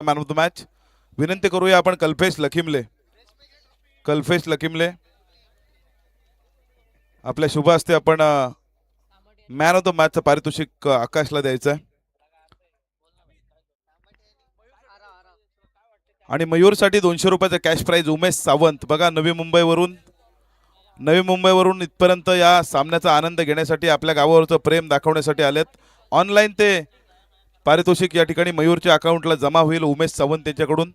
Man of the match विनंती करूया आपण कल्पेश लखिमले. कल्पेश लखिमले आपल्या शुभ हस्ते आपण मॅन ऑफ द मॅचचं पारितोषिक आकाशला द्यायचं आहे. आणि मयूरसाठी 200 रुपयाचं कॅश प्राइज उमेश सावंत. बघा नवी मुंबईवरून इथपर्यंत या सामन्याचा आनंद घेण्यासाठी आपल्या गावावरचं प्रेम दाखवण्यासाठी आलेत. ऑनलाईन ते पारितोषिक या ठिकाणी मयूरच्या अकाउंटला जमा होईल उमेश सावंत यांच्याकडून.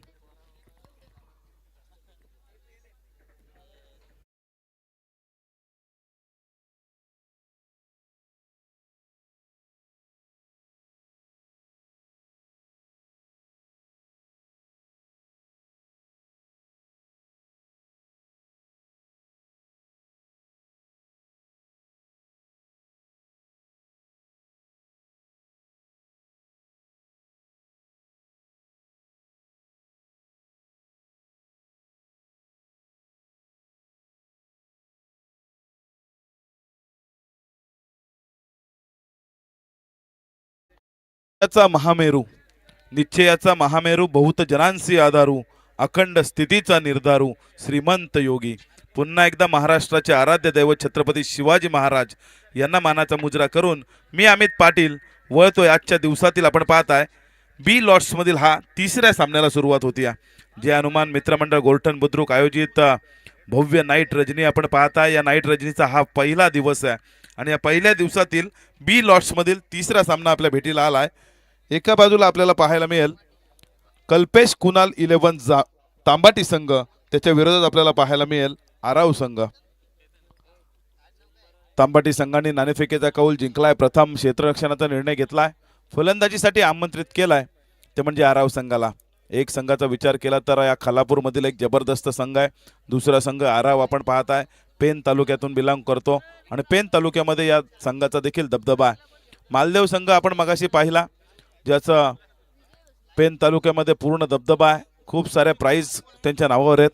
महामेरू निश्चयाचा महामेरू बहुत जनांसी आधारू अखंड स्थितीचा निर्धारू श्रीमंत योगी. पुन्हा एकदा महाराष्ट्राचे आराध्य दैवत छत्रपती शिवाजी महाराज यांना मानाचा मुजरा करून मी अमित पाटील वळतोय. आजच्या दिवसातील आपण पाहताय बी लॉट्स मधील हा तिसऱ्या सामन्याला सुरुवात होती. जे हनुमान मित्रमंडळ गोरठण बुद्रुक आयोजित भव्य नाईट रजनी आपण पाहताय. या नाईट रजनीचा हा पहिला दिवस आहे आणि या पहिल्या दिवसातील बी लॉट्स मधील तिसरा सामना आपल्या भेटीला आलाय. एका बाजूला आपल्याला पाहायला मिळेल कल्पेश कुणाल 11 तांबाटी संघ, त्याच्या विरोधात आपल्याला पाहायला मिळेल आराव संघ. तांबाटी संघाने नाणेफेकीचा कौल जिंकलाय. प्रथम क्षेत्ररक्षणाचा निर्णय घेतलाय. फलंदाजीसाठी आमंत्रित केलाय ते म्हणजे आराव संघाला. एक संघाचा विचार केला तर या खालापूर मधील एक जबरदस्त संघ आहे. दुसरा संघ आराव आपण पाहताय पेन तालुक्यातून बिलॉंग करतो आणि पेन तालुक्यामध्ये या संघाचा देखील दबदबा आहे. मालदेव संघ आपण मगाशी पाहिला ज्याचा पेन तालुक्यामध्ये पूर्ण दबदबा आहे. खूप साऱ्या प्राइज त्यांच्या नावावर आहेत.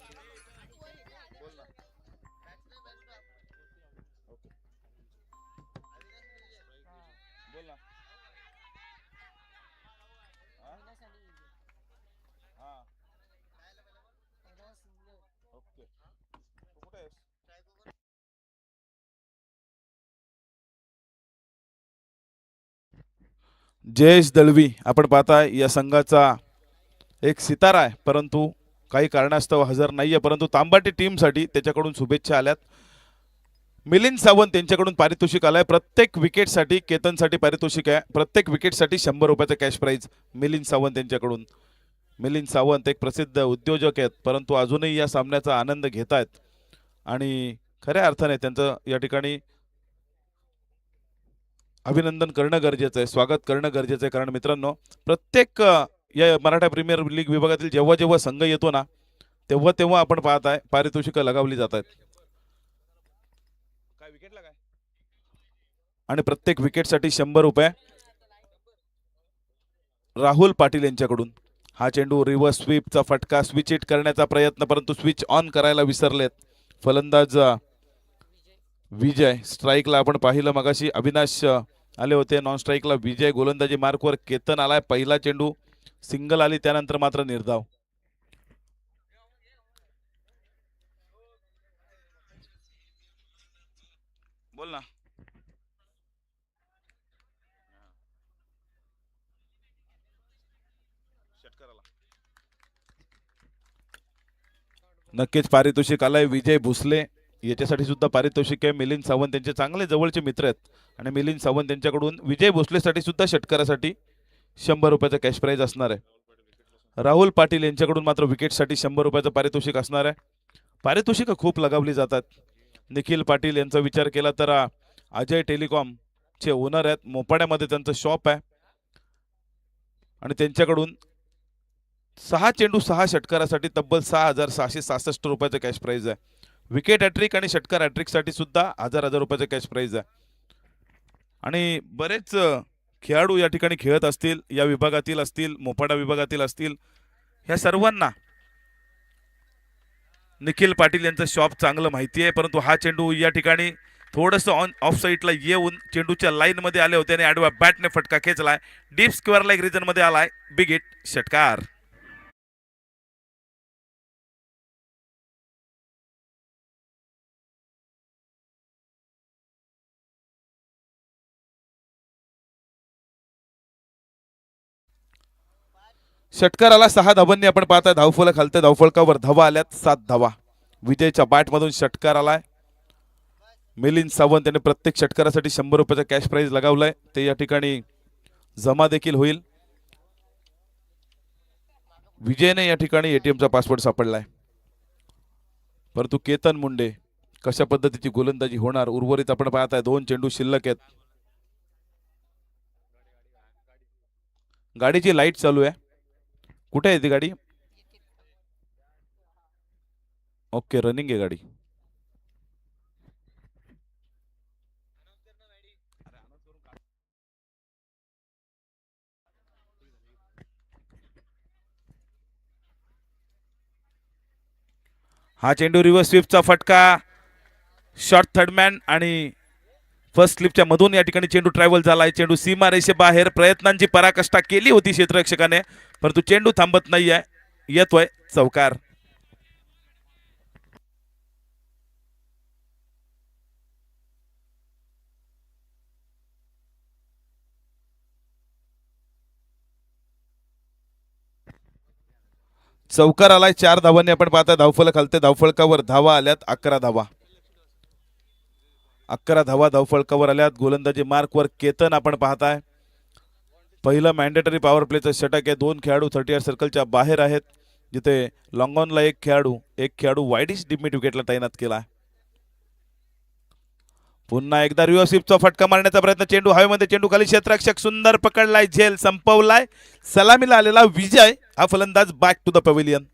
जयेश दळवी आपण पाहताय या संघाचा एक सितारा आहे परंतु काही कारणास्तव हजर नाहीये. परंतु तांबाटी टीमसाठी त्याच्याकडून शुभेच्छा आल्यात. मिलिंद सावंत यांच्याकडून पारितोषिक आलंय. प्रत्येक विकेटसाठी केतनसाठी पारितोषिक आहे. प्रत्येक विकेटसाठी 100 रुपयाचं कॅश प्राइज मिलिंद सावंत यांच्याकडून. मिलिंद सावंत एक प्रसिद्ध उद्योजक आहेत परंतु अजूनही या सामन्याचा आनंद घेत आहेत आणि खऱ्या अर्थाने त्यांचं या ठिकाणी अभिनंदन करणं गरजेचं आहे, स्वागत करणं गरजेचं आहे. कारण मित्रांनो प्रत्येक या मराठा प्रीमियर लीग विभागातील जेव्हा जेव्हा संघ येतो ना तेव्हा तेव्हा आपण पाहताय पारितोषिकं लगावली जात आहेत. काय विकेटला काय आणि प्रत्येक विकेटसाठी 100 रुपये राहुल पाटील यांच्याकडून. हा चेंडू रिव्हर्स स्वीपचा फटका स्विच इट करण्याचा प्रयत्न परंतु स्विच ऑन करायला विसरलेत फलंदाज विजय. स्ट्राईकला आपण पाहिलं मगाशी अविनाश आले होते. नॉन स्ट्राईकला विजय. गोलंदाजी मार्कवर केतन आलाय. पहिला चेंडू सिंगल आली त्यानंतर मात्र निर्धाव. बोल ना. नक्कीच पारितोषिक आलंय विजय भोसले याच्यासाठी सुद्धा पारितोषिक आहे. मिलिंद सावंत यांचे चांगले जवळचे मित्र आहेत आणि मिलिंद सावंत यांच्याकडून विजय भोसलेसाठी सुद्धा षटकारासाठी 100 रुपयाचं कॅश प्राइज असणार आहे. राहुल पाटील यांच्याकडून मात्र विकेटसाठी 100 रुपयाचं पारितोषिक असणार आहे. पारितोषिकं खूप लगावली जातात. निखिल पाटील यांचा विचार केला तर अजय टेलिकॉमचे ओनर आहेत. मोपाड्यामध्ये त्यांचं शॉप आहे आणि त्यांच्याकडून 6 चेंडू 6 षटकारासाठी तब्बल 6666 रुपयाचं कॅश प्राइज आहे. विकेट हॅट्रिक आणि षटकार हॅट्रिकसाठी सुद्धा 1000 रुपयाचं कॅश प्राइज आहे. आणि बरेच खेळाडू या ठिकाणी खेळत असतील, या विभागातील असतील, मोपाडा विभागातील असतील. ह्या सर्वांना निखिल पाटील यांचं शॉप चांगलं माहिती आहे. परंतु हा चेंडू या ठिकाणी थोडंसं ऑन ऑफ साईडला येऊन चेंडूच्या लाईन मध्ये आले होते आणि आडव्या बॅटने फटका खेचलाय. डीप स्क्वेअर लाईक रिजन मध्ये आलाय. बिग हिट षटकार. षटकाराला 6 धावांनी आपण पाहताय धावफलक हलते धावफलकावर धावा आल्यात 7 धावा. विजयच्या बॅटमधून षटकार आलाय. मिलिंद सावंत यांनी प्रत्येक षटकारासाठी 100 रुपयाचा कॅश प्राइज लगावलाय. ते या ठिकाणी जमा देखील होईल. विजयने या ठिकाणी एटीएमचा पासवर्ड सापडलाय. परंतु केतन मुंडे कशा पद्धतीची गोलंदाजी होणार उर्वरित आपण पाहताय. 2 चेंडू शिल्लक आहेत. गाडीची लाईट चालू आहे. कुठे आहे ती गाडी? ओके, रनिंग आहे गाडी. हा चेंडू रिव्हर्स स्वीपचा फटका. शॉर्ट थर्डमॅन आणि फर्स्ट स्लिपच्या मधून या ठिकाणी चेंडू ट्रॅव्हल झालाय. चेंडू सीमा रेषेबाहेर. प्रयत्नांची पराकाष्ठा केली होती क्षेत्ररक्षकाने, परंतु चेंडू थांबत नाहीये. येतोय चौकार. चौकार आलाय. 4 धावांनी आपण पाहता धावफलक हलते धावफलकावर धावा आल्यात 11 धावा. 11 धावा धावफलकावर आल्यात. गोलंदाजी मार्कवर केतन आपण पाहताय. पहिलं मॅन्डेटरी पॉवर प्लेचं षटक आहे. 2 खेळाडू 38 सर्कलच्या बाहेर आहेत, जिथे लॉंग ऑनला एक खेळाडू वाईडिश डिमिट विकेटला तैनात केला. पुन्हा एकदा रिव्हर्स स्वीपचा फटका मारण्याचा प्रयत्न. चेंडू हवेमध्ये. चेंडू खाली. क्षेत्ररक्षक सुंदर पकडलाय. झेल संपवलाय. सलामीला आलेला विजय हा फलंदाज बॅक टू द पॅव्हिलियन.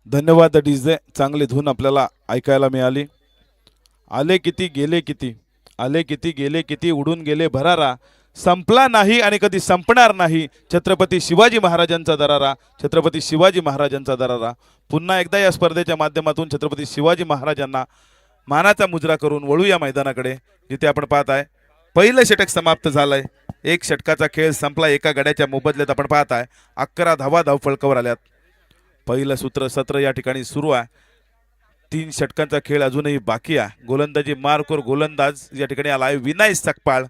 धन्यवाद डीजे. चांगली धून आपल्याला ऐकायला मिळाली. आले किती गेले किती, आले किती गेले किती, उडून गेले भरारा, संपला नाही आणि कधी संपणार नाही. छत्रपती शिवाजी महाराजांचा दरारा, छत्रपती शिवाजी महाराजांचा दरारा. पुन्हा एकदा या स्पर्धेच्या माध्यमातून छत्रपती शिवाजी महाराजांना मानाचा मुजरा करून वळूया मैदानाकडे, जिथे आपण पाहताय पहिलं षटक समाप्त झालंय. 1 षटकाचा खेळ संपला. एका गड्याच्या मोबदल्यात आपण पाहताय 11 धावा धावफलकावर आल्यात. पहिलं सूत्र सत्र या ठिकाणी सुरू आहे. 3 षटकांचा खेळ अजूनही बाकी आहे. गोलंदाजी मार्कवर गोलंदाज या ठिकाणी आलाय विनय सकपाळ.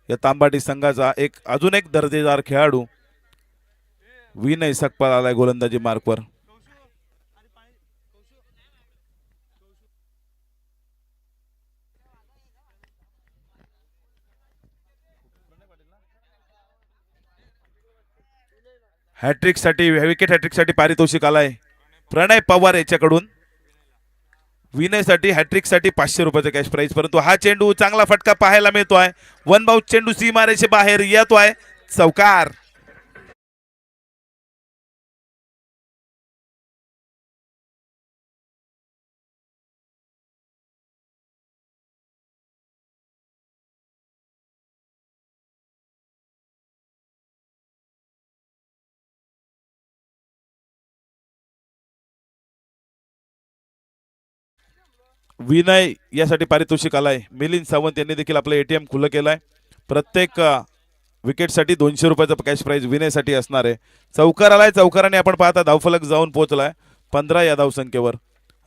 या तांबाटी संघाचा अजून एक दर्जेदार खेळाडू विनय सकपाळ आलाय गोलंदाजी मार्कवर. हॅट्रिक साठी विकेट हॅट्रिक साठी पारितोषिक आलाय प्रणय पवार याच्याकडून. विनय साठी हॅट्रिक साठी 500 रुपयाचा कॅश प्राइज. परंतु हा चेंडू चांगला फटका पाहायला मिळतोय. 1 बाउंस चेंडू सीमारेषे बाहेर येतोय. चौकार. विनय यासाठी पारितोषिक आलाय. मिलिंद सावंत यांनी देखील आपलं एटीएम खुलं केलंय. प्रत्येक विकेटसाठी 200 रुपयाचा कॅश प्राइज विनयसाठी असणार आहे. चौकार आलाय. चौकाराने आपण पाहता धावफलक जाऊन पोहोचलाय 15 या धावसंख्येवर.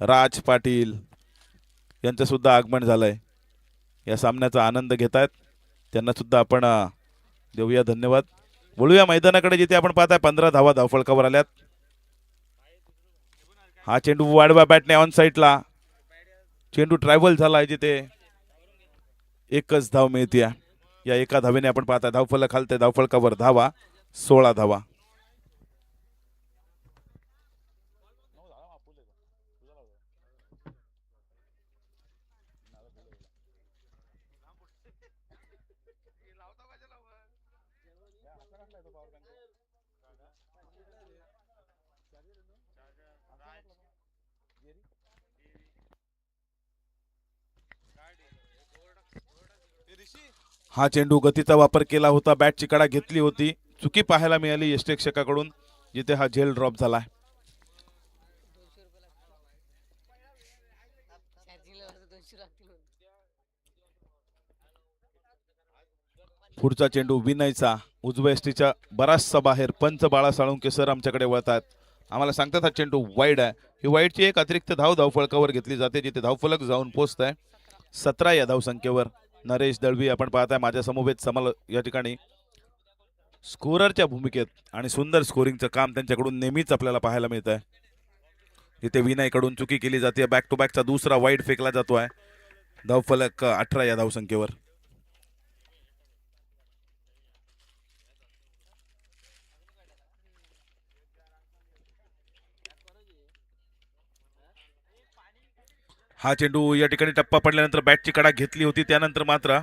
राज पाटील यांचं सुद्धा आगमन झालंय. या सामन्याचा आनंद घेतायत, त्यांना सुद्धा आपण देऊया धन्यवाद. बोलूया मैदानाकडे, जिथे आपण पाहताय 15 धावा धावफलकावर आल्यात. हा चेंडू वाढवा बॅटने ऑन साईडला. चेंडू ट्रॅव्हल झालाय, जिथे एकच धाव मिळते. या एका धावेने आपण पाहता धावफलक खालते धावफलकावर धावा 16 धावा. हा चेंडू गतीचा वापर केला होता. बॅटची कडा घेतली होती. चुकी पाहायला मिळाली यष्टेक्षकाकडून, जिथे हा झेल ड्रॉप झाला. पुढचा चेंडू विनयचा उजव्या यष्टीच्या बराचसा बाहेर. पंच बाळा साळुंके सर आमच्याकडे वळतात, आम्हाला सांगतात हा चेंडू वाईड आहे. ही वाईडची एक अतिरिक्त धावफलकावर घेतली जाते, जिथे धावफलक जाऊन पोहोचत आहे 17 या धावसंख्येवर. नरेश दळवी आपण पाहताय माझ्या समवेत समल या ठिकाणी स्कोररच्या भूमिकेत, आणि सुंदर स्कोरिंगचं काम त्यांच्याकडून नेहमीच आपल्याला पाहायला मिळत आहे. इथे विनयकडून चुकी केली जाते. बॅक टू बॅकचा दुसरा वाईड फेकला जातो आहे. धावफलक 18 या धावसंख्येवर. हा चेंडू या ठिकाणी टप्पा पडल्यानंतर बॅटची कडा घेतली होती, त्यानंतर मात्र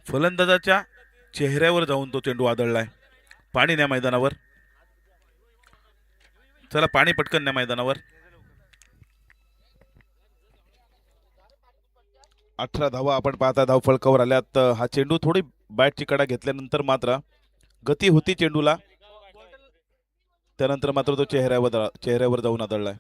फलंदाजाच्या चेहऱ्यावर जाऊन तो चेंडू आदळलाय. पाणी न्या मैदानावर, चला पाणी पटकन न्या मैदानावर. 18 धावा आपण पाहता धावफलकावर आल्यात. हा चेंडू थोडी बॅटची कडा घेतल्यानंतर मात्र गती होती चेंडूला, त्यानंतर मात्र तो चेहऱ्यावर जाऊन आदळलाय.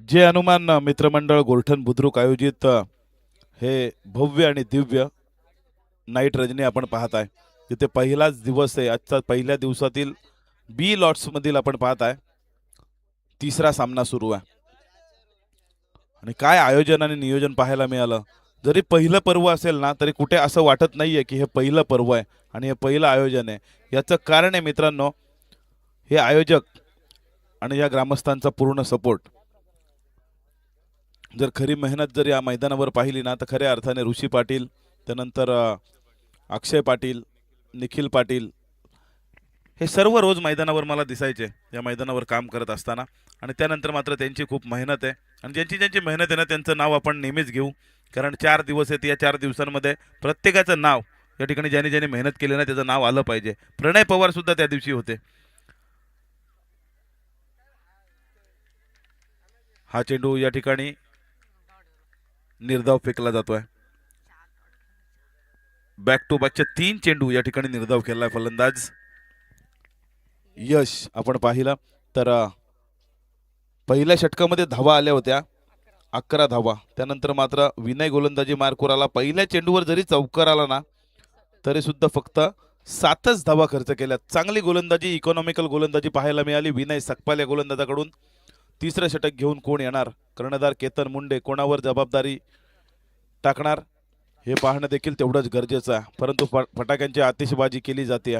जे हनुमान मित्रमंडळ गोरठण बुद्रुक आयोजित हे भव्य आणि दिव्य नाईट रजनी आपण पाहत आहे, तिथे पहिलाच दिवस आहे. आजचा पहिल्या दिवसातील बी लॉट्स मधील आपण पाहत आहे तिसरा सामना सुरू आहे, आणि काय आयोजन आणि नियोजन पाहायला मिळालं. जरी पहिलं पर्व असेल ना, तरी कुठे असं वाटत नाहीये की हे पहिलं पर्व आहे आणि हे पहिलं आयोजन आहे. याचं कारण आहे मित्रांनो, हे आयोजक आणि या ग्रामस्थांचा पूर्ण सपोर्ट. जर खरी मेहनत जर या मैदानावर पाहिली ना, तर खऱ्या अर्थाने ऋषी पाटील, त्यानंतर अक्षय पाटील, निखिल पाटील हे सर्व रोज मैदानावर मला दिसायचे या मैदानावर काम करत असताना. आणि त्यानंतर मात्र त्यांची खूप मेहनत आहे, आणि ज्यांची ज्यांची मेहनत आहे ना, त्यांचं नाव आपण नेहमीच घेऊ, कारण 4 दिवस आहेत. या 4 दिवसांमध्ये प्रत्येकाचं नाव या ठिकाणी ज्यांनी ज्यांनी मेहनत केली ना, त्याचं नाव आलं पाहिजे. प्रणय पवार सुद्धा त्या दिवशी होते. हा चेंडू या ठिकाणी निर्धाव फेकला जातोय. बॅक टू बॅकचे 3 चेंडू या ठिकाणी निर्धाव केलाय फलंदाज यश. आपण पाहिलं तर पहिल्या षटकामध्ये धावा आल्या होत्या 11 धावा, त्यानंतर मात्र विनय गोलंदाजी मार्कवर आला. पहिल्या चेंडूवर जरी चौकार आला ना, तरी सुद्धा फक्त 7च धावा खर्च केल्या. चांगली गोलंदाजी, इकॉनॉमिकल गोलंदाजी पाहायला मिळाली विनय सकपाल या गोलंदाजाकडून. तिसरं षटक घेऊन कोण येणार, कर्णधार केतन मुंडे कोणावर जबाबदारी टाकणार हे पाहणं देखील तेवढंच गरजेचं आहे. परंतु फटाक्यांची आतिषबाजी केली जाते.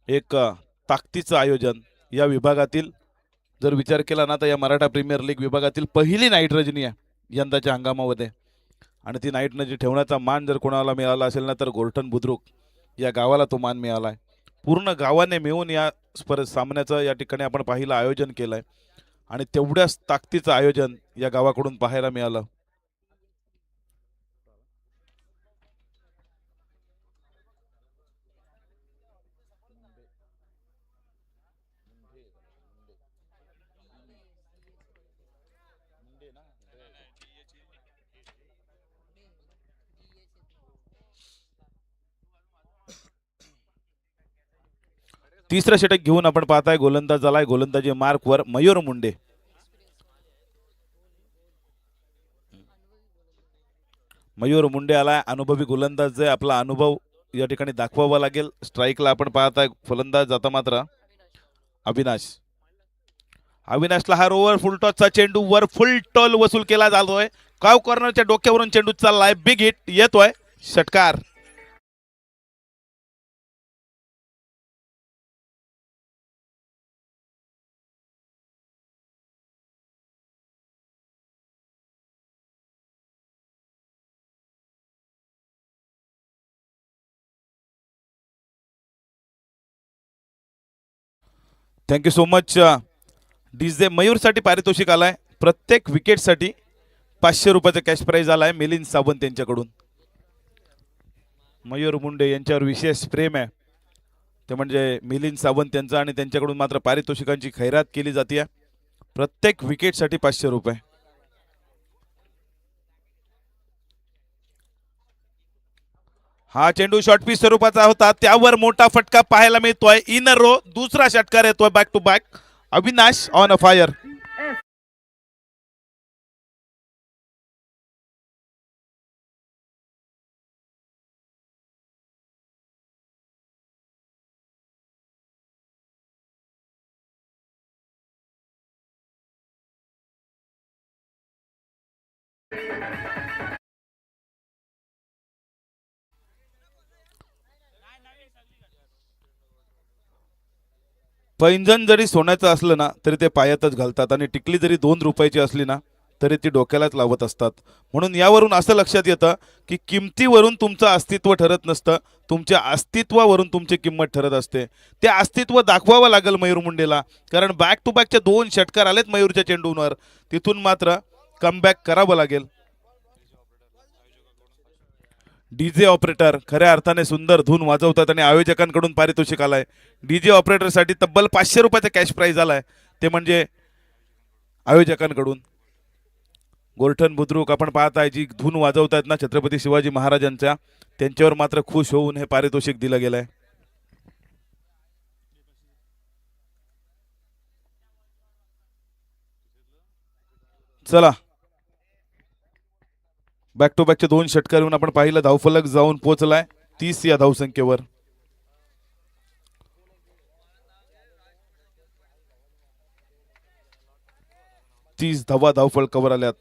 एक ताकदीचं आयोजन या विभागातील जर विचार केला ना, तर या मराठा प्रीमियर लीग विभागातील पहिली नाईट रजनी आहे यंदाच्या हंगामामध्ये, आणि ती नाईट रजनी ठेवण्याचा मान जर कोणाला मिळाला असेल ना, तर गोरठण बुद्रुक या गावाला तो मान मिळाला आहे. पूर्ण गावाने मिळून या सामन्याचं या ठिकाणी आपण पाहिलं आयोजन केलंय, आणि तेवढ्याच ताकदीचं आयोजन या गावाकडून पाहायला मिळालं. तिसरं षटक घेऊन आपण पाहताय गोलंदाज झालाय गोलंदाजी मार्कवर मयूर मुंडे. मयूर मुंडे आलाय, अनुभवी गोलंदाज आहे. आपला अनुभव या ठिकाणी दाखवावा लागेल. स्ट्राईकला आपण पाहताय फलंदाज जाता मात्र अविनाश. अविनाशला हा रोवर फुल टॉसचा चेंडू वर फुल टॉल वसूल केला जातोय. काव कॉर्नरच्या डोक्यावरून चेंडू चाललाय, बिग हिट येतोय, षटकार. Thank you so much DJ. मयूरसाठी पारितोषिक आलाय प्रत्येक विकेटसाठी 500 रुपयाचा कॅश प्राइज आलाय मिलिंद सावंत यांच्याकडून. मयूर मुंडे यांच्यावर विशेष प्रेम आहे, ते म्हणजे मिलिंद सावंत यांचा, आणि त्यांच्याकडून मात्र पारितोषिकांची खैरात केली जाते. प्रत्येक विकेटसाठी 500 रुपये. हा चेंडू शॉर्ट पीस स्वरूपाचा होता, त्यावर मोठा फटका पाहायला मिळतोय. इनर रो दुसरा षटकार येतोय back to back. Avinash on a fire. पैंजण जरी सोन्याचं असलं ना तरी ते पायातच घालतात, आणि टिकली जरी 2 रुपयाची असली ना तरी ती डोक्यालाच लावत असतात. म्हणून यावरून असं लक्षात येतं की किमतीवरून तुमचं अस्तित्व ठरत नसतं, तुमच्या अस्तित्वावरून तुमची किंमत ठरत असते. ते अस्तित्व दाखवावं लागेल मयूर मुंडेला, कारण बॅक टू बॅकचे 2 षटकार आलेत मयूरच्या चेंडूंवर. तिथून मात्र कमबॅक करावं लागेल. डीजे ऑपरेटर खऱ्या अर्थाने सुंदर धून वाजवतात आणि आयोजकांकडून पारितोषिक आलाय. डीजे ऑपरेटरसाठी तब्बल 500 रुपयाचा कॅश प्राइज आलाय, ते म्हणजे आयोजकांकडून. गोरठण बुद्रुक आपण पाहताय जी धून वाजवतायत ना छत्रपती शिवाजी महाराजांच्या, त्यांच्यावर मात्र खुश होऊन हे पारितोषिक दिलं गेलंय. चला, बॅक टू बॅकचे 2 षटकार येऊन आपण पाहिलं धावफलक जाऊन पोहोचलाय 30 या धावसंख्येवर. धावफलकावर आल्यात.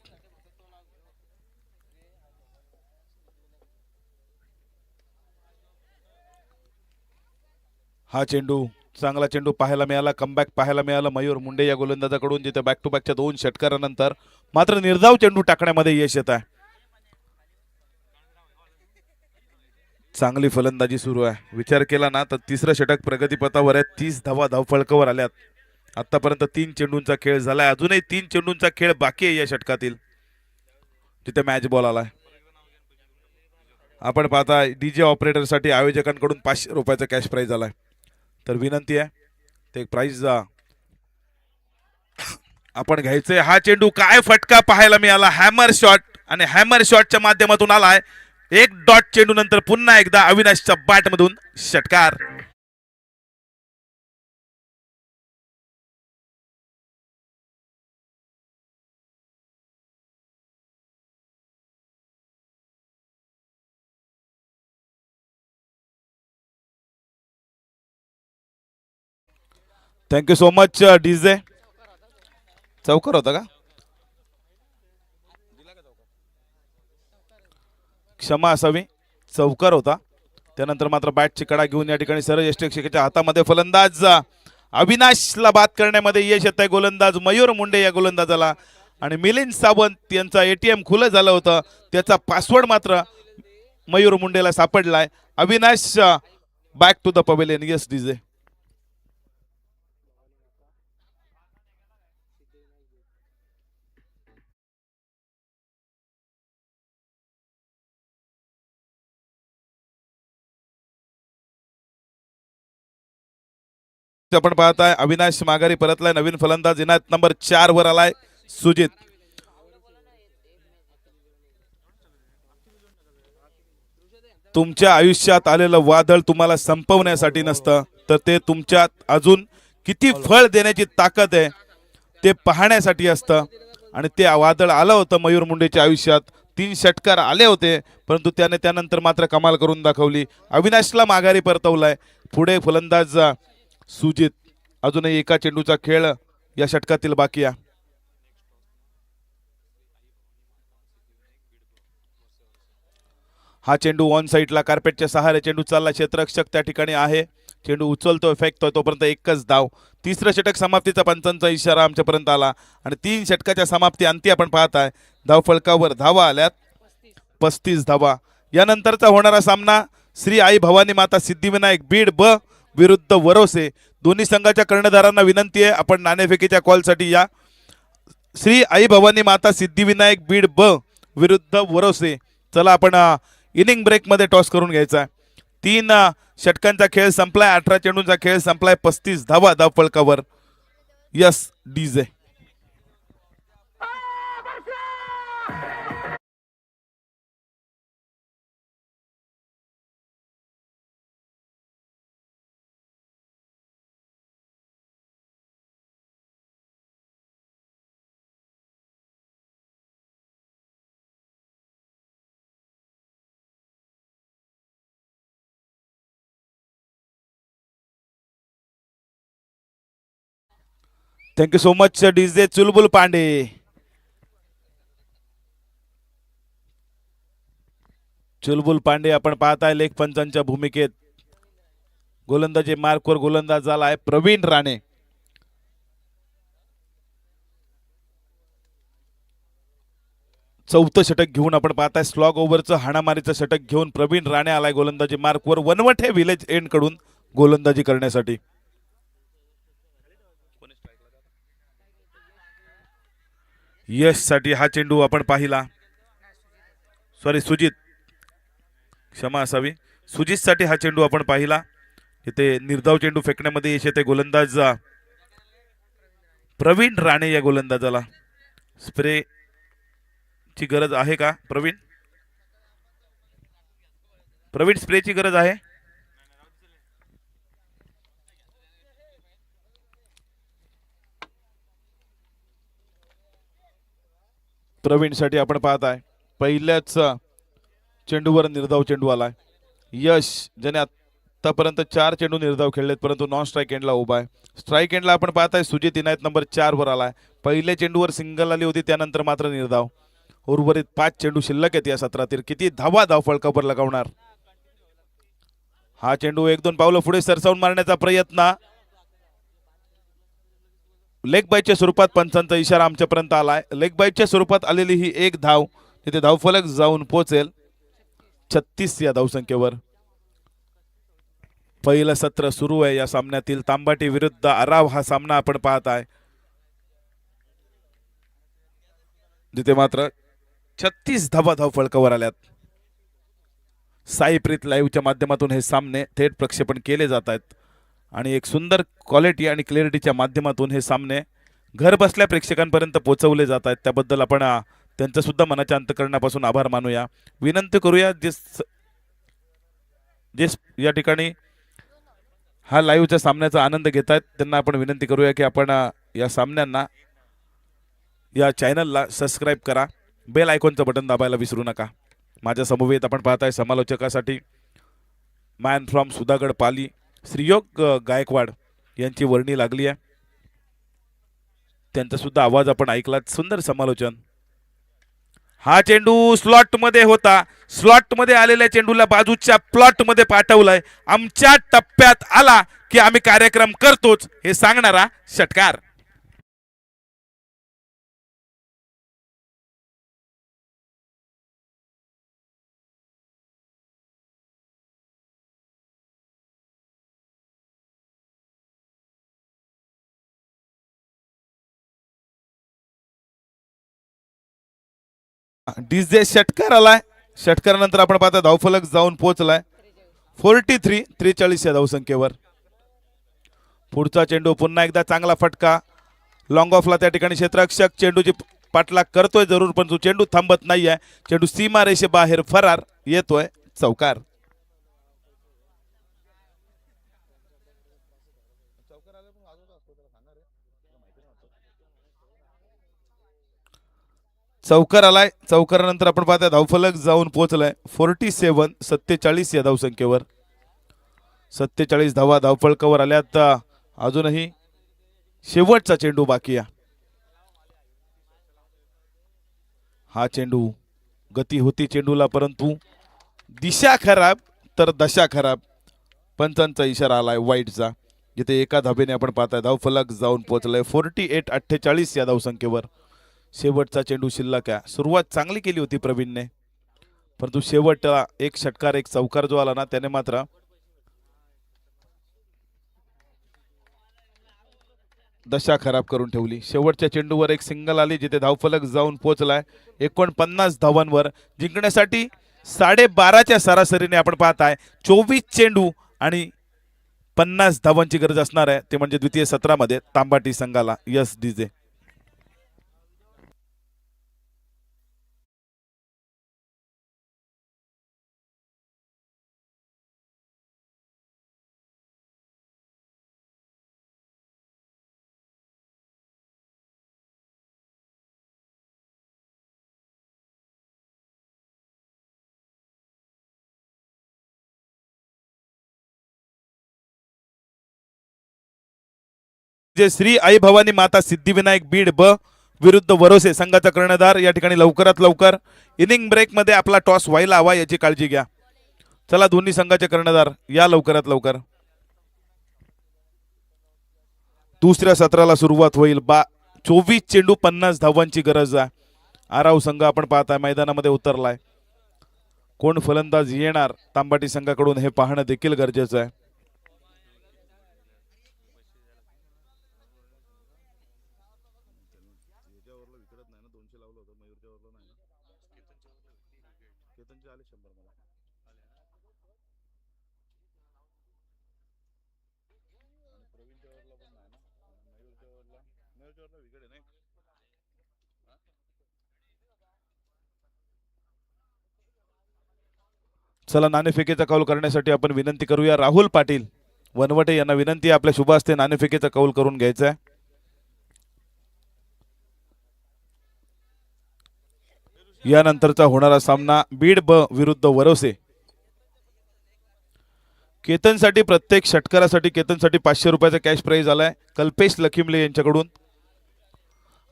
हा चेंडू चांगला चेंडू पाहायला मिळाला, कमबॅक पाहायला मिळाला मयूर मुंडे या गोलंदाजाकडून, जिथे बॅक टू बॅकच्या 2 षटकारानंतर मात्र निर्धाव चेंडू टाकण्यामध्ये यश येत आहे. चांगली फलंदाजी सुरू आहे. विचार केला ना तर तिसरं षटक प्रगतीपथावर आहे. 30 धावफलकावर आल्यात. आतापर्यंत 3 चेंडूंचा खेळ झालाय, अजूनही 3 चेंडूंचा खेळ बाकी आहे या षटकातील, तिथे मॅच बॉल आलाय. आपण पाहता डीजे ऑपरेटरसाठी आयोजकांकडून 500 रुपयाचा कॅश प्राइज आलाय. तर विनंती आहे ते प्राइज आपण घ्यायचंय. हा चेंडू काय फटका पाहायला मिळाला, हॅमर शॉट, आणि हॅमर शॉटच्या माध्यमातून आलाय. 1 डॉट चेंडू नंतर पुन्हा एकदा अविनाशच्या बॅट मधून षटकार. Thank you so much DJ. चौकर होता का? क्षमा असावी, चौकार होता. त्यानंतर मात्र बॅटची कडा घेऊन या ठिकाणी सरळ यष्टीरक्षकाच्या हातामध्ये फलंदाज अविनाशला बाद करण्यामध्ये यश येत आहे गोलंदाज मयूर मुंडे या गोलंदाजाला. आणि मिलिंद सावंत यांचा एटीएम खुलं झालं होतं, त्याचा पासवर्ड मात्र मयूर मुंडेला सापडलाय. Avinash back to the pavilion. Yes DJ. आपण पाहताय अविनाश माघारी परतलाय. नवीन फलंदाज इनायत नंबर 4 वर आलाय सुजित. तुमच्या आयुष्यात आलेलं वादळ तुम्हाला संपवण्यासाठी नसतं, तर ते तुमच्यात अजून किती फळ देण्याची ताकद आहे ते पाहण्यासाठी असतं. आणि ते वादळ आलं होतं मयूर मुंडेच्या आयुष्यात. 3 षटकार आले होते, परंतु त्याने त्यानंतर मात्र कमाल करून दाखवली. अविनाशला माघारी परतवलाय. पुढे फलंदाज सुजित. अजूनही एका चेंडूचा खेळ या षटकातील बाकी आहे. हा चेंडू ऑन साईडला कार्पेटच्या सहारे चेंडू चालला. क्षेत्ररक्षक त्या ठिकाणी आहे. चेंडू उचलतोय, फेकतोय, तोपर्यंत एकच धाव. तिसरं षटक समाप्तीचा पंचांचा इशारा आमच्यापर्यंत आला आणि 3 षटकाच्या समाप्ती अंती आपण पाहताय धावफलकावर धावा आल्यात 35 धावा. यानंतरचा होणारा सामना श्री आई भवानी माता सिद्धिविनायक बीड ब विरुद्ध वरोसे. दोन्ही संघाच्या कर्णधारांना विनंती आहे आपण नाणेफेकीच्या कॉलसाठी या. श्री आई भवानी माता सिद्धिविनायक बीड ब विरुद्ध वरोसे. चला आपण इनिंग ब्रेक मध्ये टॉस करून घ्यायचा. 3 षटकांचा खेळ संपलाय. 18 चेंडूंचा खेळ संपलाय. 35 धावा धावफलकावर. Yes DJ. Thank you so much DJ Chulbul Pandey. Chulbul Pandey आपण पाहताय लेग पंचांच्या भूमिकेत. गोलंदाजी मार्कवर गोलंदाज झाला आहे प्रवीण राणे. चौथं षटक घेऊन आपण पाहताय स्लॉग ओव्हरचं हाणामारीचं षटक घेऊन प्रवीण राणे आलाय गोलंदाजी मार्कवर वनवटे विलेज एंड कडून गोलंदाजी करण्यासाठी. यश साठी हा चेंडू आपण पाहिला. सॉरी सुजित, क्षमा असावी. सुजित साठी हा चेंडू आपण पाहिला. इथे निर्धाव चेंडू फेकण्यामध्ये यश येते गोलंदाज प्रवीण राणे. या गोलंदाजाला स्प्रे ची गरज आहे का प्रवीण? प्रवीण स्प्रेची गरज आहे. प्रवीण साठी आपण पाहताय पहिल्याच चेंडूवर निर्धाव चेंडू आलाय. यश ज्याने आतापर्यंत 4 चेंडू निर्धाव खेळलेत परंतु नॉन स्ट्राईक एंडला उभा आहे. स्ट्राईक एंडला आपण पाहताय सुजित इनायत नंबर 4 वर आलाय. पहिल्या चेंडूवर सिंगल आली होती त्यानंतर मात्र निर्धाव. उर्वरित 5 चेंडू शिल्लक आहेत या सत्रातील. किती धावा धावफलकावर लगावणार. हा चेंडू 1-2 पावलं पुढे सरसावून मारण्याचा प्रयत्न. लेग बाईच्या स्वरूपात पंचांचा इशारा आमच्यापर्यंत आलाय. लेग बाईच्या स्वरूपात आलेली ही एक धाव तिथे धावफलक जाऊन पोहोचेल 36 या धावसंख्येवर. पहिलं सत्र सुरू आहे या सामन्यातील. तांबाटी विरुद्ध आराव हा सामना आपण पाहताय. जिथे मात्र 36 धावा धावफलकावर आल्यात. साई प्रीत लाईव्हच्या माध्यमातून हे सामने थेट प्रक्षेपण केले जात आहेत आणि एक सुंदर क्वालिटी आणि क्लॅरिटीच्या माध्यमातून हे सामने घर बसल्या प्रेक्षकांपर्यंत पोहोचवले जात आहेत. त्याबद्दल आपण त्यांचा सुद्धा मनाच्या अंतःकरणापासून आभार मानूया. विनंती करूया जे या ठिकाणी हा लाईव्हच्या सामन्याचा आनंद घेत आहेत त्यांना आपण विनंती करूया की आपण या सामन्यांना या चॅनलला सबस्क्राईब करा. बेल आयकॉनचं बटन दाबायला विसरू नका. माझ्या समवेत आपण पाहताय समालोचकासाठी मॅन फ्रॉम सुधागड पाली श्रीयोग गायकवाड यांची वर्णी लागली आहे. त्यांचा सुद्धा आवाज आपण ऐकलात. सुंदर समालोचन. हा चेंडू स्लॉट मध्ये होता. स्लॉट मध्ये आलेल्या चेंडूला बाजूच्या प्लॉट मध्ये पाठवलाय. आमच्या टप्प्यात आला की आम्ही कार्यक्रम करतोच हे सांगणारा षटकार. डीजे षटकार आलाय. षटकारानंतर आपण पाहता धावफलक जाऊन पोहोचलाय 43 या धावसंख्येवर. पुढचा चेंडू पुन्हा एकदा चांगला फटका. लॉंग ऑफला त्या ठिकाणी क्षेत्ररक्षक चेंडूची पाठलाग करतोय जरूर पण तो चेंडू थांबत नाहीये. चेंडू सीमा रेषे बाहेर फरार येतोय. चौकार. चौकार आलाय. चौकारानंतर आपण पाहता धावफलक जाऊन पोहोचलाय 47 या धावसंख्येवर. 47 धावा धावफलकावर आल्यात. अजूनही शेवटचा चेंडू बाकी आहे. हा चेंडू गती होती चेंडूला परंतु दिशा खराब तर दशा खराब. पंचांचा इशारा आलाय वाईटचा. जिथे एका धाबेने आपण पाहताय धावफलक जाऊन पोहोचलाय 48 या धावसंख्येवर. शेवटचा चेंडू शिल्लक आहे. सुरुवात चांगली केली होती प्रवीणने परंतु शेवटला एक षटकार एक चौकार जो आला ना त्याने मात्र दशा खराब करून ठेवली. शेवटच्या चेंडूवर एक सिंगल आली जिथे धावफलक जाऊन पोहोचलाय 49 धावांवर. जिंकण्यासाठी 12.5च्या सरासरीने आपण पाहताय 24 चेंडू आणि 50 धावांची गरज असणार आहे. ते म्हणजे द्वितीय सत्रामध्ये तांबाटी संघाला. Yes DJ. जे श्री आई भवानी माता सिद्धिविनायक बीड ब विरुद्ध वरोसे संघाचा कर्णधार या ठिकाणी लवकरात लवकर इनिंग ब्रेक मध्ये आपला टॉस व्हायला हवा याची काळजी घ्या. चला दोन्ही संघाचे कर्णधार या लवकरात लवकर. दुसऱ्या सत्राला सुरुवात होईल. 24 चेंडू 50 धावांची गरज आहे. आराव संघ आपण पाहताय मैदानामध्ये उतरलाय. कोण फलंदाज येणार तांबाटी संघाकडून हे पाहणं देखील गरजेचं आहे. चला नाणेफेकीचा कौल करण्यासाठी आपण विनंती करूया. राहुल पाटील वनवटे यांना विनंती, आपल्या शुभ हस्ते नाणेफेकीचा कौल करून घ्यायचा आहे. यानंतरचा होणारा सामना बीड ब विरुद्ध वरोसे. केतनसाठी प्रत्येक षटकारासाठी केतनसाठी 500 रुपयाचा कॅश प्राइज आलाय कल्पेश लखिमले यांच्याकडून.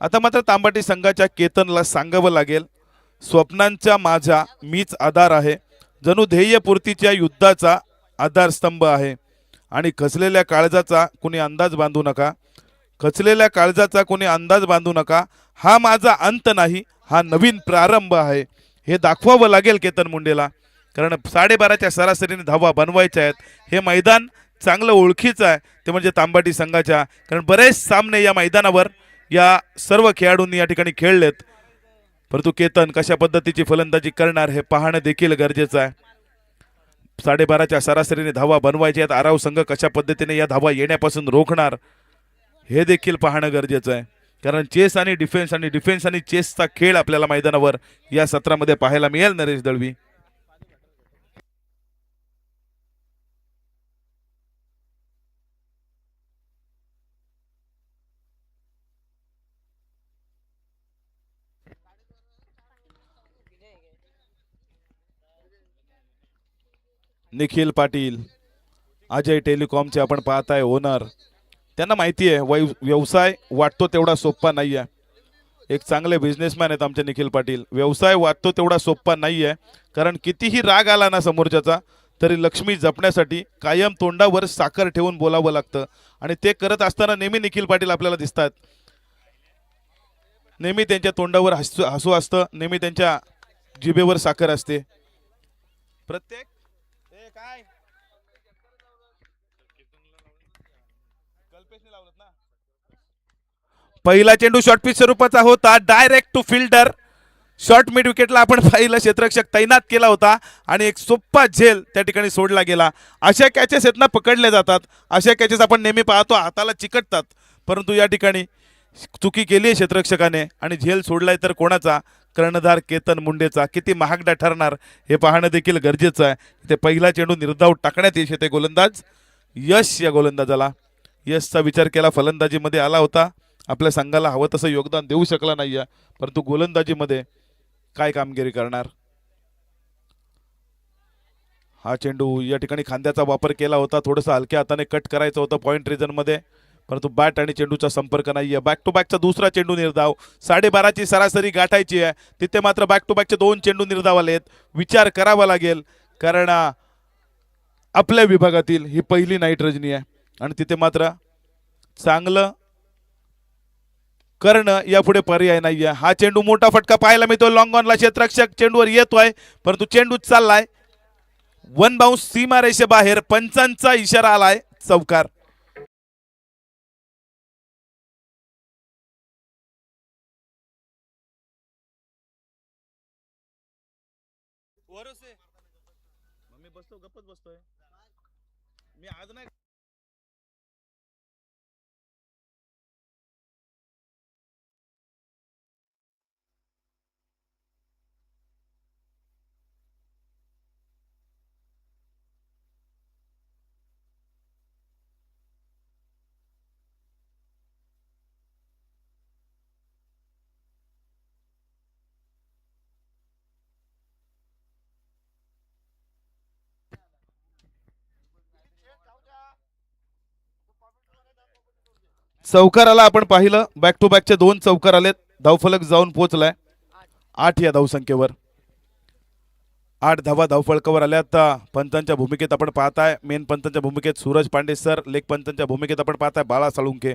आता मात्र तांबाटी संघाच्या केतनला सांगावं लागेल, स्वप्नांच्या माझ्या मीच आधार आहे, जणू ध्येयपूर्तीच्या युद्धाचा आधारस्तंभ आहे आणि खचलेल्या काळजाचा कुणी अंदाज बांधू नका, खचलेल्या काळजाचा कुणी अंदाज बांधू नका, हा माझा अंत नाही, हा नवीन प्रारंभ आहे. हे दाखवावं लागेल केतन मुंडेला, कारण 12.5च्या सरासरीने धावा बनवायच्या आहेत. हे मैदान चांगलं ओळखीचं आहे ते म्हणजे तांबाटी संघाच्या, कारण बरेच सामने या मैदानावर या सर्व खेळाडूंनी या ठिकाणी खेळलेत. परंतु केतन कशा पद्धतीची फलंदाजी करणार हे पाहणं देखील गरजेचं आहे. 12.5च्या सरासरीने धावा बनवायच्या आहेत. आराव संघ कशा पद्धतीने या धावा येण्यापासून रोखणार हे देखील पाहणं गरजेचं आहे, कारण चेस आणि डिफेन्स आणि चेसचा खेळ आपल्याला मैदानावर या सत्रामध्ये पाहायला मिळेल. नरेश दळवी निखिल पाटील अजय टेलिकॉमचे आपण पाहताय ओनर. त्यांना माहिती आहे व्यवसाय वाटतो तेवढा सोपा नाही आहे. एक चांगले बिझनेसमॅन आहेत आमचे निखिल पाटील. व्यवसाय वाटतो तेवढा सोपा नाही आहे, कारण कितीही राग आला ना समोरच्याचा तरी लक्ष्मी जपण्यासाठी कायम तोंडावर साखर ठेवून बोलावं लागतं आणि ते करत असताना नेहमी निखिल पाटील आपल्याला दिसतात. नेहमी त्यांच्या तोंडावर हसू असतं, नेहमी त्यांच्या जिभेवर साखर असते. प्रत्येक काय पहिला चेंडू शॉर्ट पिच स्वरूपाचा होता, direct to fielder. Short mid विकेटला आपण पहिला क्षेत्ररक्षक तैनात केला होता आणि एक सोपा झेल त्या ठिकाणी सोडला गेला. अशा कॅचेस आहेत ना पकडले जातात, अशा कॅचेस आपण नेहमी पाहतो हाताला चिकटतात, परंतु या ठिकाणी चुकी केली आहे क्षेत्ररक्षकाने आणि झेल सोडलाय तर कोणाचा? कर्णधार केतन मुंडेचा. किती महागडा ठरणार हे पाहणं देखील गरजेचं आहे. ते पहिला चेंडू निर्धाव टाकण्यात येत ते गोलंदाज यश, या गोलंदाजाला यशचा विचार केला फलंदाजीमध्ये आला होता, आपल्या संघाला हवं तसं योगदान देऊ शकला नाही आहे, परंतु गोलंदाजीमध्ये काय कामगिरी करणार. हा चेंडू या ठिकाणी खांद्याचा वापर केला होता, थोडंसं हलक्या हाताने कट करायचं होतं पॉइंट रिजन मध्ये, परंतु बॅट आणि चेंडूचा संपर्क नाहीये. बॅक टू बॅकचा दुसरा चेंडू निर्धाव. 12.5ची सरासरी गाठायची आहे, तिथे मात्र बॅक टू बॅकचे 2 चेंडू निर्धाव आलेत. विचार करावा लागेल, कारण आपल्या विभागातील ही पहिली नाईट रजनी आहे आणि तिथे मात्र चांगलं करणं यापुढे पर्याय नाहीये. हा चेंडू मोठा फटका पाहायला मिळतो लॉंग ऑनला. क्षेत्ररक्षक चेंडूवर येतोय, परंतु चेंडू चाललाय वन बाउंस सीमारेषेबाहेर. पंचांचा इशारा आलाय, चौकार. मी बसतो गप्पच बसतोय मी आज नाही चौकाराला आपण पाहिलं बॅक टू बॅकचे 2 चौकार आलेत धावफलक जाऊन पोहोचलाय 8 या धावसंख्येवर 8 धावा धावफलकावर आल्या आता पंतांच्या भूमिकेत आपण पाहताय मेन पंतांच्या भूमिकेत सूरज पांडे सर लेग पंतांच्या भूमिकेत आपण पाहताय बाळा साळुंके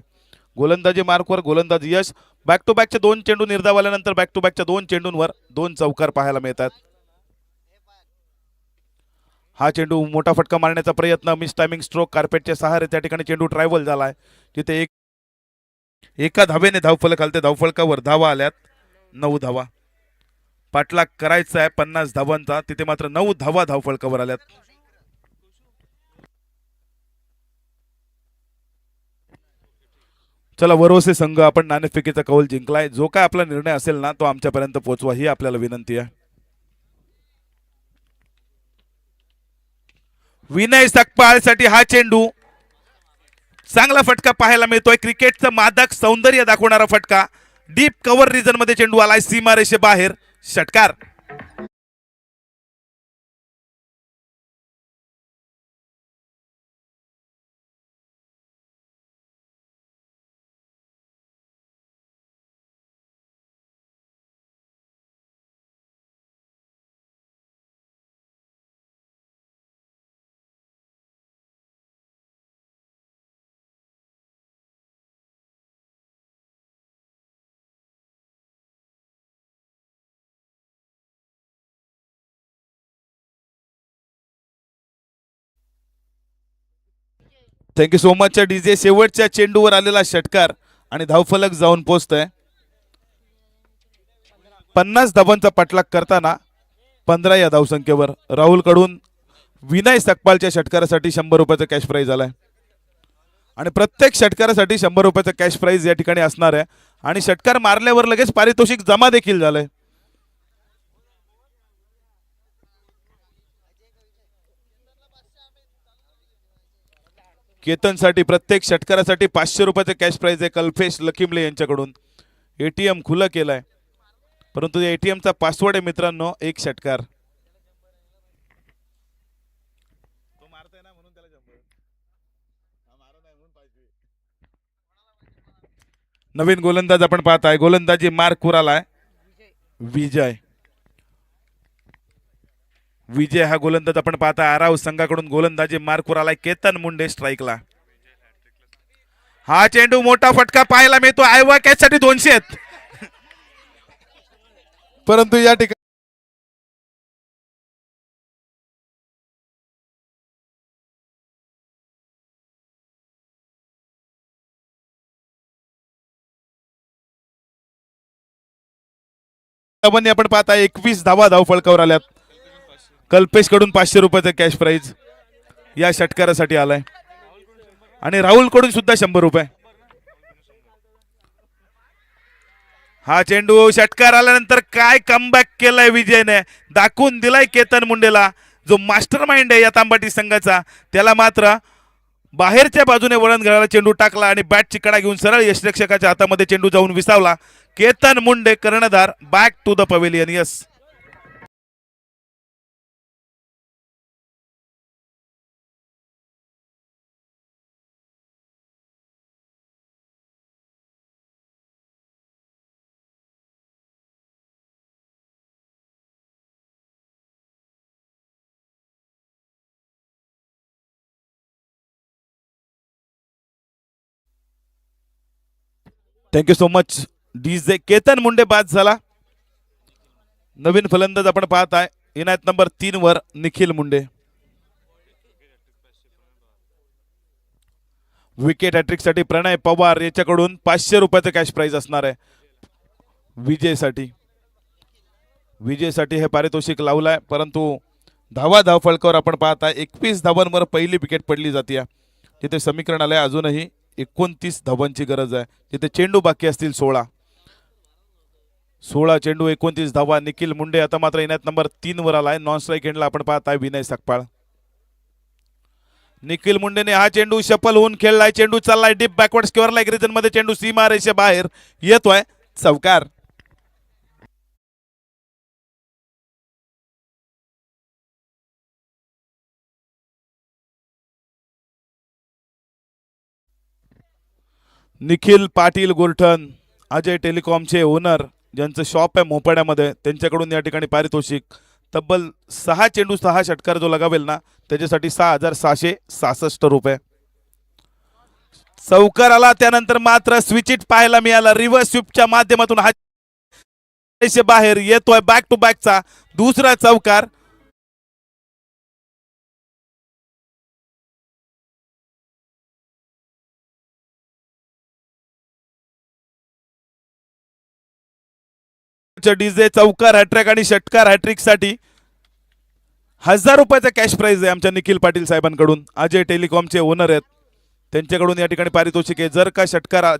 गोलंदाजी मार्कवर गोलंदाज यश बॅक टू बॅकचे 2 चेंडू निर्धाव आल्यानंतर बॅक टू बॅकच्या 2 चेंडूंवर 2 चौकार पाहायला मिळतात हा चेंडू मोठा फटका मारण्याचा प्रयत्न मिस टायमिंग स्ट्रोक कार्पेटच्या सहारे त्या ठिकाणी चेंडू ट्रायव्हल झालाय तिथे एका धावेने धावफलक आलते धावफलकावर धावा आल्यात 9 धावा पाठलाग करायचा आहे 50 धावांचा तिथे मात्र 9 धावा धावफलकावर आल्यात चला वरोसे संघ आपण नाणेफेकीचा कौल जिंकलाय जो काय आपला निर्णय असेल ना तो आमच्यापर्यंत पोहोचवा ही आपल्याला विनंती आहे विनय सकपाळसाठी हा चेंडू चांगला फटका पाहायला मिळतोय क्रिकेटचं मादक सौंदर्य दाखवणारा फटका डीप कव्हर रिजन मध्ये चेंडू आलाय सीमारेषे बाहेर षटकार थँक्यू सो मच डीजे शेवटच्या चेंडूवर आलेला षटकार आणि धावफलक जाऊन पोहोचतोय 50 धावांचा पाठलाग करताना 15 या धावसंख्येवर राहुल कडून विनय सकपालच्या षटकारासाठी 100 रुपयाचा कॅश प्राइज आलाय आणि प्रत्येक षटकारासाठी 100 रुपयाचा कॅश प्राइज या ठिकाणी असणार आहे आणि षटकार मारल्यावर लगेच पारितोषिक जमा देखील झालंय केतनसाठी प्रत्येक षटकारासाठी 500 रुपयाचे कॅश प्राइज आहे कल्पेश लखिमले यांच्याकडून एटीएम खुलं केलंय परंतु या एटीएमचा पासवर्ड आहे मित्रांनो एक षटकार नवीन गोलंदाज आपण पाहताय गोलंदाजी मार्क वर आलाय विजय विजय हा गोलंदाज आपण पाहताय आराव संघाकडून गोलंदाजी मार्क वर आलाय केतन मुंडे स्ट्राईकला हा चेंडू मोठा फटका पाहायला मिळतो आयवा कॅच साठी 200 आहेत परंतु या ठिकाणी आपण पाहताय 21 धावा धावफलकावर आल्यात कल्पेश कडून 500 रुपयाचा कॅश प्राइज या षटकारासाठी आलाय आणि राहुल कडून सुद्धा 100 रुपये हा चेंडू षटकार आल्यानंतर काय कमबॅक केलाय विजयने दाखवून दिलाय केतन मुंडेला जो मास्टर माइंड आहे या तांबाटी संघाचा त्याला मात्र बाहेरच्या बाजूने वळण घालायला चेंडू टाकला आणि बॅटची कडा घेऊन सरळ यष्टिरक्षकाच्या हातामध्ये चेंडू जाऊन विसावला केतन मुंडे कर्णधार back to the pavilion yes thank you so much DJ Ketan Munde बाद झाला नवीन फलंदाज आपण पाहत आहे इनायत नंबर 3 वर निखिल मुंडे विकेट हॅट्रिक साठी प्रणय पवार याच्याकडून 500 रुपयाचं कॅश प्राइज असणार आहे विजयसाठी विजयसाठी हे पारितोषिक लावलाय, परंतु धाव फलकावर आपण पाहताय 21 धावांवर पहिली विकेट पडली जाते. तिथे समीकरण आलंय अजूनही 29 धावांची गरज आहे. तिथे चेंडू बाकी असतील 16 चेंडू 29 धावा. निखिल मुंडे आता मात्र येण्यात नंबर 3 वर आलाय. नॉन स्ट्राईक एंडला आपण पाहताय विनय सकपाळ. निखिल मुंडेने हा चेंडू शफल होऊन खेळलाय. चेंडू चाललाय deep backward square leg region मध्ये. चेंडू सीमा रेषे बाहेर येतोय. चौकार. निखिल पाटील गोरठण, अजय टेलिकॉमचे ओनर, ज्यांचं शॉप आहे मोपाड्यामध्ये, त्यांच्याकडून या ठिकाणी पारितोषिक तब्बल 6 चेंडू 6 षटकार जो लगावेल ना त्याच्यासाठी 6,666 रुपये. चौकार आला त्यानंतर मात्र स्विच इट पाहायला मिळाला. रिव्हर्स स्वीपच्या माध्यमातून हा बाहेर येतोय. बॅक टू बॅकचा दुसरा चौकार. डीजे चौकार हॅट्रिक आणि षटकार हॅट्रिक साठी 1000 रुपयाचा कॅश प्राइज आहे आमच्या निखिल पाटील साहेबांकडून. अजय टेलिकॉमचे ओनर आहेत, त्यांच्याकडून या ठिकाणी पारितोषिक आहे. जर का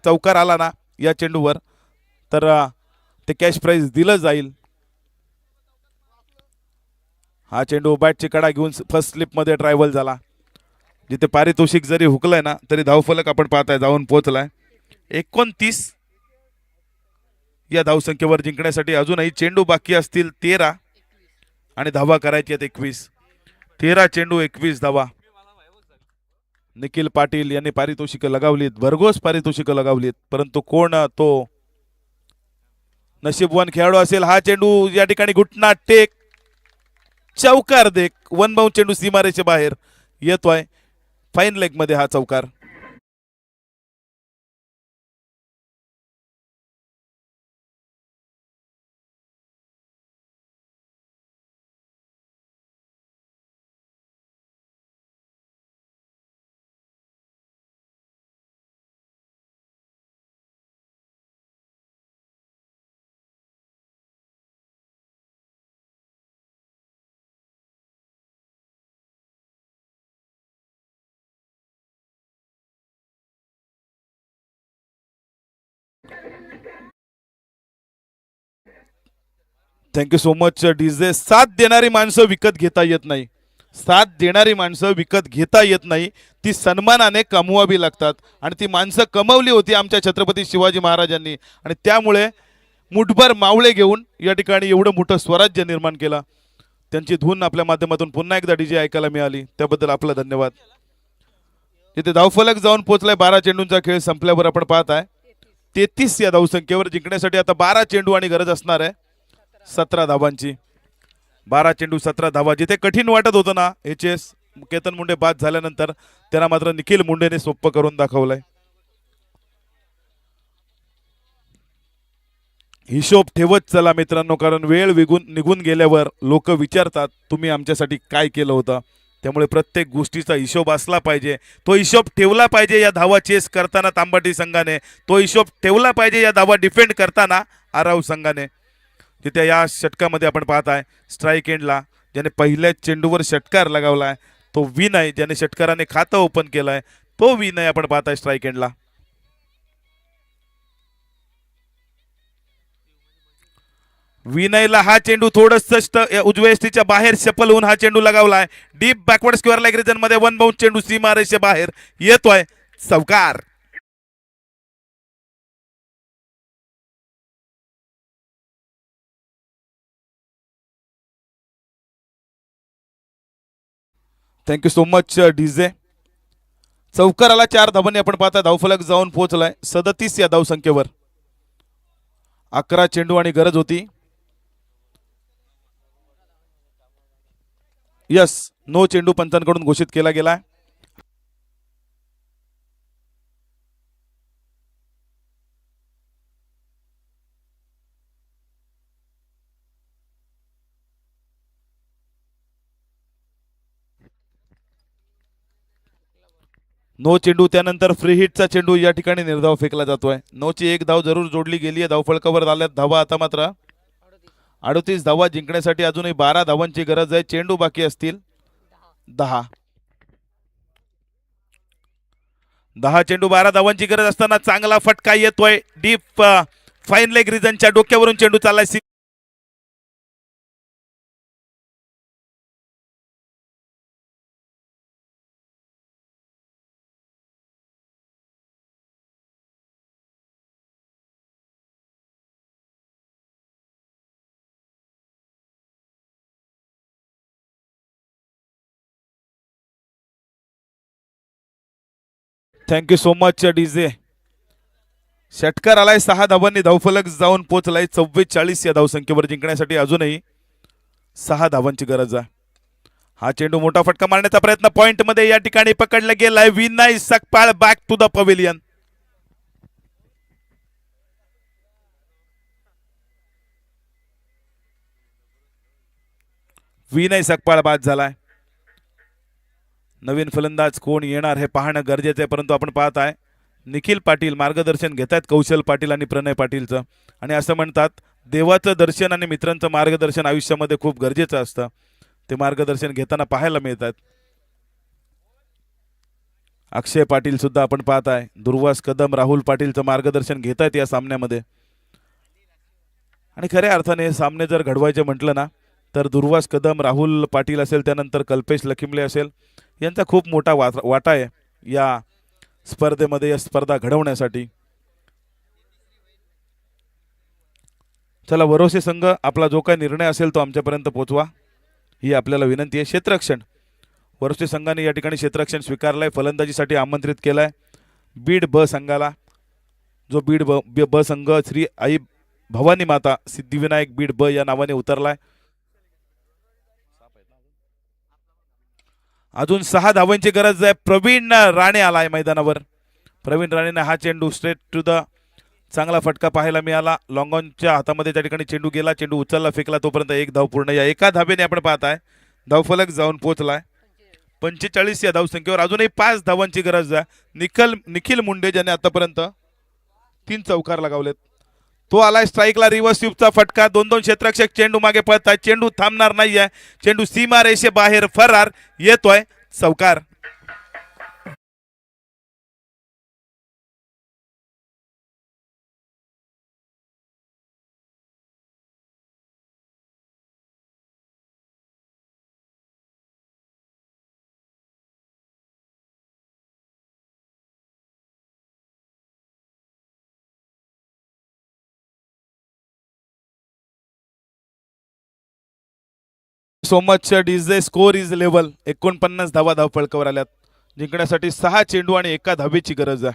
चौकार आला ना या चेंडूवर तर ते कॅश प्राइज दिलं जाईल. हा चेंडू बॅटची कडा घेऊन फर्स्ट स्लिप मध्ये ट्रायव्हल झाला. जिथे पारितोषिक जरी हुकलाय ना तरी धावफलक आपण पाहताय जाऊन पोहोचलाय. 29 या धावसंख्येवर जिंकण्यासाठी अजूनही चेंडू बाकी असतील 13 आणि धावा करायची आहेत 21. 13 चेंडू 21 धावा. निखिल पाटील यांनी पारितोषिक लगावलीत, भरघोस पारितोषिक लगावलीत, परंतु कोण तो नशीबवान खेळाडू असेल. हा चेंडू या ठिकाणी घुटना टेक चौकार देख. वन बाउंड चेंडू सीमारेचे बाहेर येतोय. फाईन लेग मध्ये हा चौकार. Thank you so much DJ. साथ देणारी माणसं विकत घेता येत नाही. साथ देणारी माणसं विकत घेता येत नाही, ती सन्मानाने कमवावी लागतात. आणि ती माणसं कमवली होती आमच्या छत्रपती शिवाजी महाराजांनी, आणि त्यामुळे मुठभर मावळे घेऊन या ठिकाणी एवढं मोठं स्वराज्य निर्माण केलं. त्यांची धून आपल्या माध्यमातून पुन्हा एकदा डीजे ऐकायला मिळाली, त्याबद्दल आपला धन्यवाद. तिथे धावफलक जाऊन पोहोचलाय. 12 चेंडूंचा खेळ संपल्यावर आपण पाहताय 33 या धावसंख्येवर जिंकण्यासाठी आता 12 चेंडू आणि गरज असणार आहे 17 धावांची. 12 चेंडू 17 धावा. जिथे कठीण वाटत होतं ना हे चेस, केतन मुंडे बाद झाल्यानंतर त्यांना मात्र निखिल मुंडेने सोप्प करून दाखवलंय. हिशोब ठेवत चला मित्रांनो, कारण वेळ निघून गेल्यावर लोक विचारतात तुम्ही आमच्यासाठी काय केलं होतं. त्यामुळे प्रत्येक गोष्टीचा हिशोब असला पाहिजे. तो हिशोब ठेवला पाहिजे या धावा चेस करताना तांबाटी संघाने. तो हिशोब ठेवला पाहिजे या धावा डिफेंड करताना आराव संघाने. तिथे या षटकामध्ये आपण पाहताय स्ट्राईक एंडला ज्याने पहिल्याच चेंडूवर षटकार लगावलाय तो विनय, ज्याने षटकाराने खातं ओपन केलंय तो विनय आपण पाहताय स्ट्राईक एंडला. विनयला हा चेंडू थोडस उजव्या एसटीच्या बाहेर सफल होऊन हा चेंडू लगावलाय. Deep backward square leg region मध्ये. वन बाउंड चेंडू सीमा रेषे बाहेर येतोय. चौकार. Thank you so much DJ. चौकाराला 4 धावांनी आपण पाहता धावफलक जाऊन पोहोचलाय 37 या धावसंख्येवर. 11 चेंडू आणि गरज होती. यस, नो चेंडू पंचांकडून घोषित केला गेला. नो चेंडू त्यानंतर फ्री हिटचा चेंडू या ठिकाणी निर्धाव फेकला जातोय. 9ची 1 धाव जरूर जोडली गेली आहे. धावफलकावर आल्यात धावा आता मात्र 38 धावा जिंकण्यासाठी अजूनही 12 धावांची गरज आहे. चेंडू बाकी असतील 10. 10 चेंडू 12 धावांची गरज असताना चांगला फटका येतोय डीप फाईन लेग रिजनच्या डोक्यावरून चेंडू चाललाय. Thank you so much DJ. षटकार आलाय 6 धावांनी धावफलक जाऊन पोहोचलाय 44 या धावसंख्येवर. जिंकण्यासाठी अजूनही 6 धावांची गरज आहे. हा चेंडू मोठा फटका मारण्याचा प्रयत्न पॉइंट मध्ये या ठिकाणी पकडला गेलाय. Vinay Sakpal back to the pavilion. Vinay Sakpal बाद झालाय. नवीन फलंदाज कोण येणार हे पाहणं गरजेचं आहे, परंतु आपण पाहत आहे निखिल पाटील मार्गदर्शन घेत आहेत कौशल पाटील आणि प्रणय पाटीलचं. आणि असं म्हणतात देवाचं दर्शन आणि मित्रांचं मार्गदर्शन आयुष्यामध्ये खूप गरजेचं असतं. ते मार्गदर्शन घेताना पाहायला मिळतात. अक्षय पाटील सुद्धा आपण पाहत आहे. दुर्वास कदम राहुल पाटीलचं मार्गदर्शन घेत आहेत या सामन्यामध्ये. आणि खऱ्या अर्थाने हे सामने जर घडवायचे म्हटलं ना तर दुर्वास कदम राहुल पाटील असेल, त्यानंतर कल्पेश लखिमले असेल, यांचा खूप मोठा वाटा आहे या स्पर्धेमध्ये, या स्पर्धा घडवण्यासाठी. चला वरोसे संघ आपला जो काही निर्णय असेल तो आमच्यापर्यंत पोहोचवा ही आपल्याला विनंती आहे. क्षेत्ररक्षण वरोसे संघाने या ठिकाणी क्षेत्ररक्षण स्वीकारलाय, फलंदाजीसाठी आमंत्रित केलाय बीड ब संघाला. जो बीड ब संघ श्री आई भवानी माता सिद्धिविनायक बीड ब या नावाने उतरलाय. अजून 6 धावांची गरज आहे. प्रवीण राणे आलाय मैदानावर. प्रवीण राणेने हा चेंडू स्ट्रेट टू द चांगला फटका पाहायला मिळाला. लॉंगॉनच्या हातामध्ये त्या ठिकाणी चेंडू गेला, चेंडू उचलला फेकला, तोपर्यंत 1 धाव पूर्ण. या एका धावेने आपण पाहताय धावफलक जाऊन पोहोचलाय 45 या धावसंख्येवर. अजूनही 5 धावांची गरज आहे. निखिल मुंडे ज्याने आतापर्यंत 3 चौकार लगावलेत, तो आलाय स्ट्राईकला. रिव्हर्स स्वीपचा फटका. 2-2 क्षेत्ररक्षक चेंडू मागे पळताय. चेंडू थांबणार नाहीये. चेंडू सीमा रेषे बाहेर फरार येतोय. चौकार. So much DJ. Score is level. 49 धावा धावफलकावर आल्यात. जिंकण्यासाठी 6 चेंडू आणि 1 धावेची गरज आहे.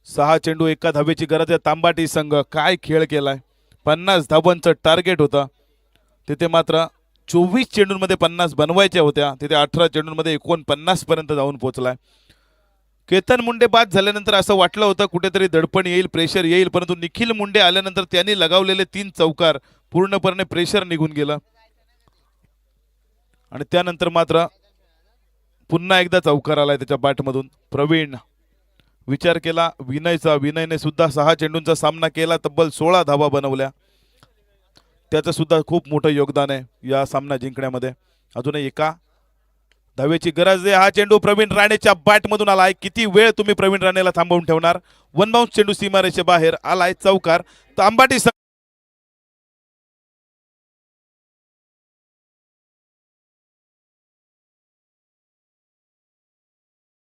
6 चेंडू 1 धावेची गरज आहे. तांबाटी संघ काय खेळ केलाय. 50 धावांचं टार्गेट होतं, तिथे मात्र 24 चेंडूंमध्ये 50 बनवायच्या होत्या, तिथे 18 चेंडूंमध्ये 49 पर्यंत जाऊन पोहोचलाय. केतन मुंडे बाद झाल्यानंतर असं वाटलं होतं कुठेतरी दडपण येईल, प्रेशर येईल, परंतु निखिल मुंडे आल्यानंतर त्यांनी लगावलेले 3 चौकार पूर्णपणे प्रेशर निघून गेलं. आणि त्यानंतर मात्र पुन्हा एकदा चौकार आलाय त्याच्या बॅटमधून. प्रवीण विचार केला विनयचा. विनयने सुद्धा 6 चेंडूंचा सामना केला, तब्बल 16 धावा बनवल्या. त्याचं सुद्धा खूप मोठं योगदान आहे या सामना जिंकण्यामध्ये. अजूनही 1 धावेची गरज आहे. हा चेंडू प्रवीण राणेच्या बॅटमधून आलाय. किती वेळ तुम्ही प्रवीण राणेला थांबवून ठेवणार. 1 बाउन्स चेंडू सीमारेषे बाहेर आलाय. चौकार. तांबाटी